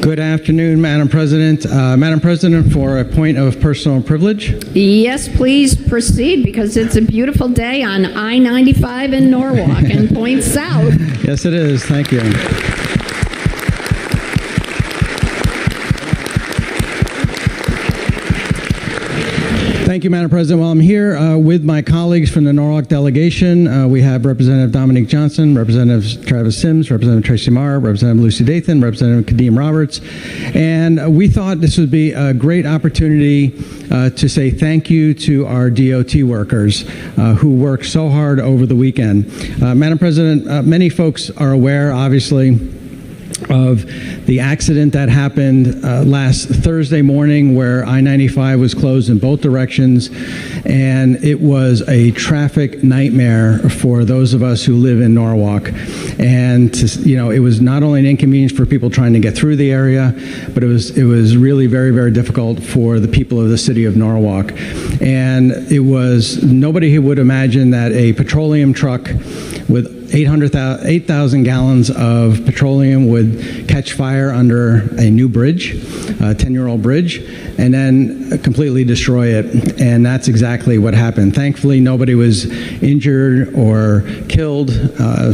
Good afternoon, Madam President. Madam President, for a point of personal privilege. Yes, please proceed, because it's a beautiful day on I-95 in Norwalk and points south. Yes, it is. Thank you. Thank you, Madam President. Well, I'm here with my colleagues from the Norwalk delegation. We have Representative Dominique Johnson, Representative Travis Sims, Representative Tracy Marr, Representative Lucy Dathan, Representative Kadeem Roberts. And we thought this would be a great opportunity to say thank you to our DOT workers who worked so hard over the weekend. Madam President, many folks are aware, obviously, of the accident that happened last Thursday morning, where I-95 was closed in both directions, and it was a traffic nightmare for those of us who live in Norwalk. And it was not only an inconvenience for people trying to get through the area, but it was really very, very difficult for the people of the city of Norwalk. And it was nobody who would imagine that a petroleum truck with 8,000 gallons of petroleum would catch fire under a new bridge, a 10-year-old bridge, and then completely destroy it. And that's exactly what happened. Thankfully, nobody was injured or killed,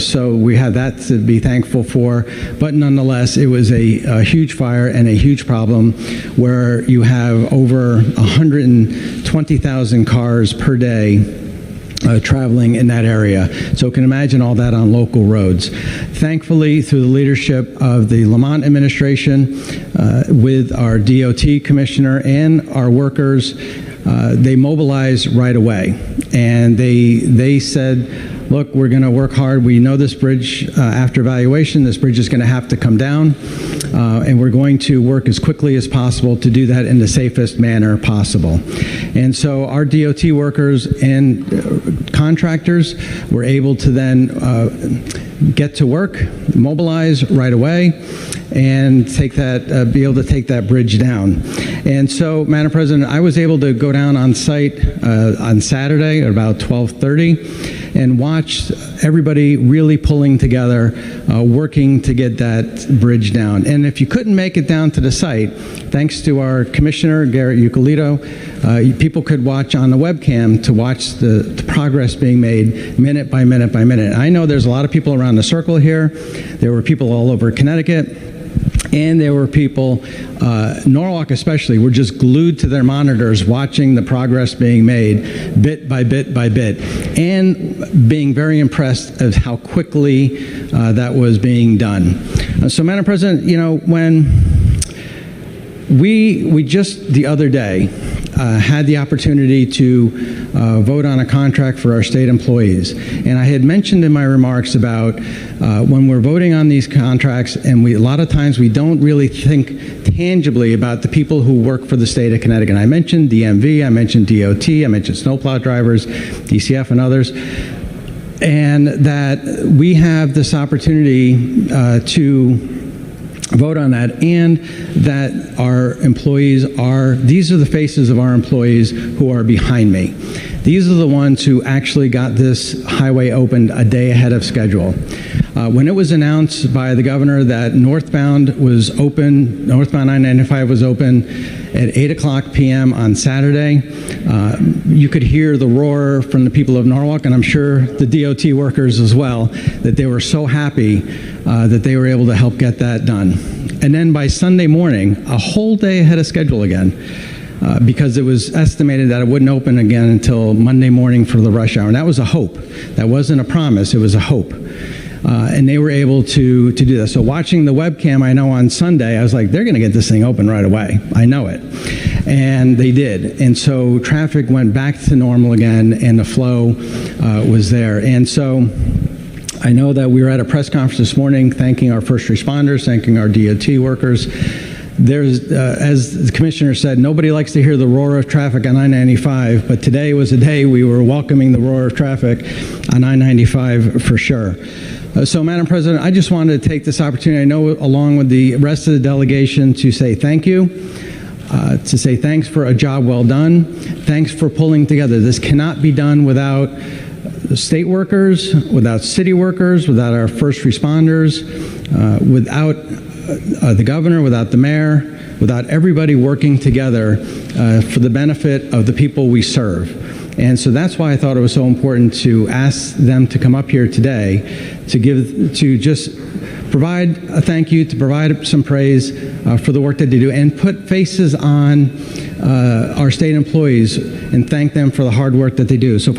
so we had that to be thankful for. But nonetheless, it was a huge fire and a huge problem, where you have over 120,000 cars per day traveling in that area. So you can imagine all that on local roads. Thankfully, through the leadership of the Lamont administration, with our DOT commissioner and our workers, they mobilized right away. And they said, look, we're going to work hard. We know this bridge, after evaluation, this bridge is going to have to come down, and we're going to work as quickly as possible to do that in the safest manner possible. And so our DOT workers and contractors were able to then get to work, mobilize right away, and be able to take that bridge down. And so, Madam President, I was able to go down on site on Saturday at about 12:30 and watch everybody really pulling together, working to get that bridge down. And if you couldn't make it down to the site, thanks to our commissioner, Garrett Eucalito, people could watch on the webcam to watch the progress being made minute by minute by minute. I know there's a lot of people around the circle here. There were people all over Connecticut. And there were people, Norwalk especially, were just glued to their monitors watching the progress being made bit by bit by bit, and being very impressed at how quickly that was being done. So, Madam President, when we just the other day had the opportunity to vote on a contract for our state employees. And I had mentioned in my remarks about when we're voting on these contracts, and a lot of times we don't really think tangibly about the people who work for the state of Connecticut. I mentioned DMV, I mentioned DOT, I mentioned snowplow drivers, DCF and others, and that we have this opportunity to vote on that, and that our employees these are the faces of our employees who are behind me. These are the ones who actually got this highway opened a day ahead of schedule. When it was announced by the governor that northbound I-95 was open at 8:00 p.m. on Saturday, you could hear the roar from the people of Norwalk, and I'm sure the DOT workers as well, that they were so happy that they were able to help get that done. And then by Sunday morning, a whole day ahead of schedule again, because it was estimated that it wouldn't open again until Monday morning for the rush hour. And that was a hope. That wasn't a promise, it was a hope. And they were able to do that. So watching the webcam, I know on Sunday, I was like, they're going to get this thing open right away. I know it. And they did. And so traffic went back to normal again, and the flow was there. And so I know that we were at a press conference this morning thanking our first responders, thanking our DOT workers. There's, as the commissioner said, nobody likes to hear the roar of traffic on I-95, but today was a day we were welcoming the roar of traffic on I-95 for sure. So, Madam President, I just wanted to take this opportunity, I know along with the rest of the delegation, to say thank you, to say thanks for a job well done. Thanks for pulling together. This cannot be done without state workers, without city workers, without our first responders, without the governor, without the mayor, without everybody working together for the benefit of the people we serve. And so that's why I thought it was so important to ask them to come up here today to just provide a thank you, to provide some praise for the work that they do, and put faces on our state employees and thank them for the hard work that they do. So